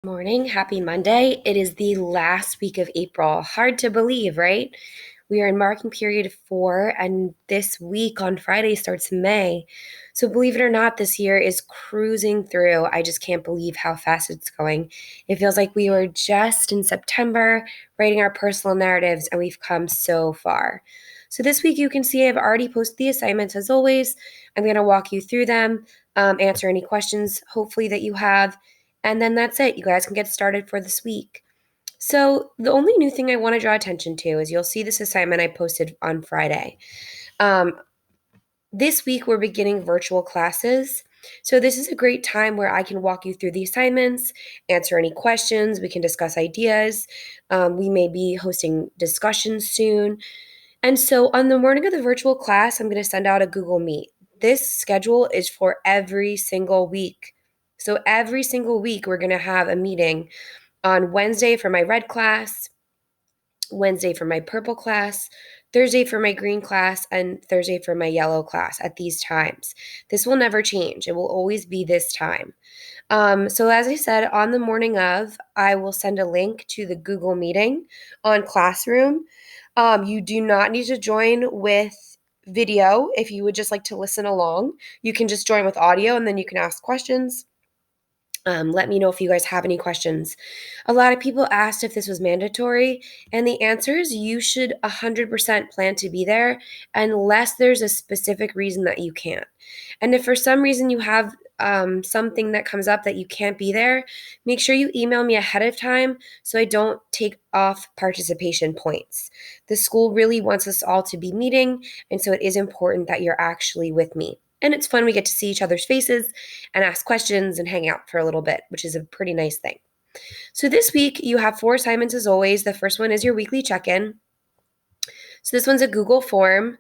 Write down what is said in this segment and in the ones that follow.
Morning, happy Monday. It is the last week of April. Hard to believe, right? We are in marking period 4, and this week on Friday starts May. So, believe it or not, this year is cruising through. I just can't believe how fast it's going. It feels like we were just in September writing our personal narratives, and we've come so far. So, this week you can see I've already posted the assignments as always. I'm going to walk you through them, answer any questions, hopefully, that you have. And then that's it. You guys can get started for this week. So, the only new thing I want to draw attention to is you'll see this assignment I posted on Friday. This week, we're beginning virtual classes. So, this is a great time where I can walk you through the assignments, answer any questions, we can discuss ideas. We may be hosting discussions soon. And so, on the morning of the virtual class, I'm going to send out a Google Meet. This schedule is for every single week. So, every single week, we're going to have a meeting on Wednesday for my red class, Wednesday for my purple class, Thursday for my green class, and Thursday for my yellow class at these times. This will never change. It will always be this time. So, as I said, on the morning of, I will send a link to the Google meeting on Classroom. You do not need to join with video if you would just like to listen along. You can just join with audio and then you can ask questions. Let me know if you guys have any questions. A lot of people asked if this was mandatory, and the answer is you should 100% plan to be there unless there's a specific reason that you can't. And if for some reason you have something that comes up that you can't be there, make sure you email me ahead of time so I don't take off participation points. The school really wants us all to be meeting, and so it is important that you're actually with me. And it's fun. We get to see each other's faces and ask questions and hang out for a little bit, which is a pretty nice thing. So this week, you have 4 assignments as always. The first one is your weekly check-in. So this one's a Google form.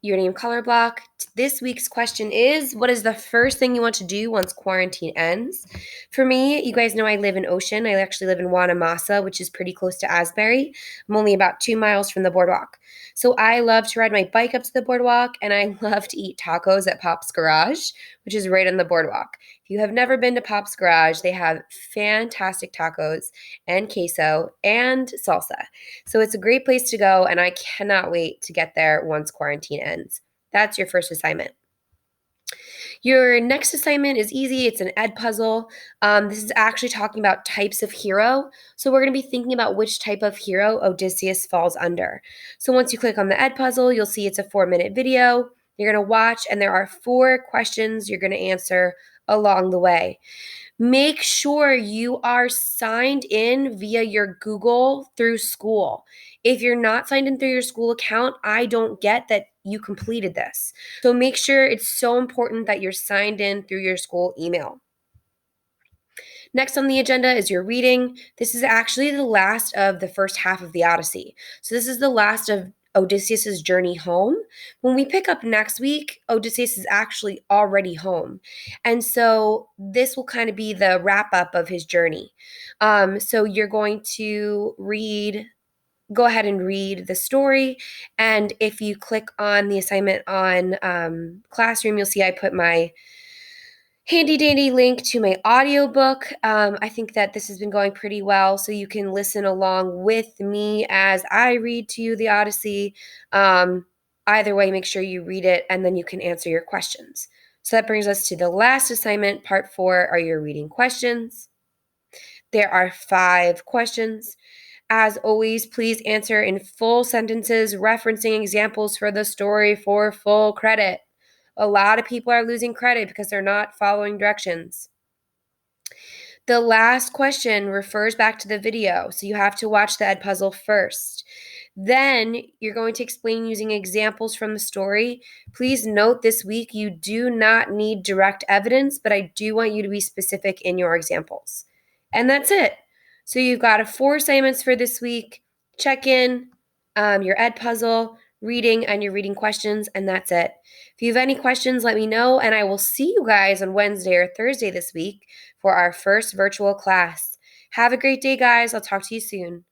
Your name, color block. This week's question is, what is the first thing you want to do once quarantine ends? For me, you guys know I live in Ocean. I actually live in Wanamassa, which is pretty close to Asbury. I'm only about 2 miles from the boardwalk. So I love to ride my bike up to the boardwalk, and I love to eat tacos at Pop's Garage, which is right on the boardwalk. If you have never been to Pop's Garage, they have fantastic tacos and queso and salsa. So it's a great place to go, and I cannot wait to get there once quarantine ends. That's your first assignment. Your next assignment is easy. It's an ed puzzle. This is actually talking about types of hero. So we're going to be thinking about which type of hero Odysseus falls under. So once you click on the ed puzzle, you'll see it's a 4-minute video. You're going to watch, and there are 4 questions you're going to answer along the way. Make sure you are signed in via your Google through school. If you're not signed in through your school account, I don't get that you completed this. So make sure it's so important that you're signed in through your school email. Next on the agenda is your reading. This is actually the last of the first half of the Odyssey. So this is the last of Odysseus's journey home. When we pick up next week, Odysseus is actually already home. And so this will kind of be the wrap up of his journey. So you're going to go ahead and read the story. And if you click on the assignment on Classroom, you'll see I put my handy dandy link to my audiobook. I think that this has been going pretty well, so you can listen along with me as I read to you the Odyssey. Either way, make sure you read it and then you can answer your questions. So that brings us to the last assignment. Part 4 are your reading questions. There are 5 questions. As always, please answer in full sentences, referencing examples for the story for full credit. A lot of people are losing credit because they're not following directions. The last question refers back to the video, so you have to watch the ed puzzle first. Then you're going to explain using examples from the story. Please note this week you do not need direct evidence, but I do want you to be specific in your examples. And that's it. So you've got 4 assignments for this week. Check in, your ed puzzle, reading, and your reading questions, and that's it. If you have any questions, let me know, and I will see you guys on Wednesday or Thursday this week for our first virtual class. Have a great day, guys. I'll talk to you soon.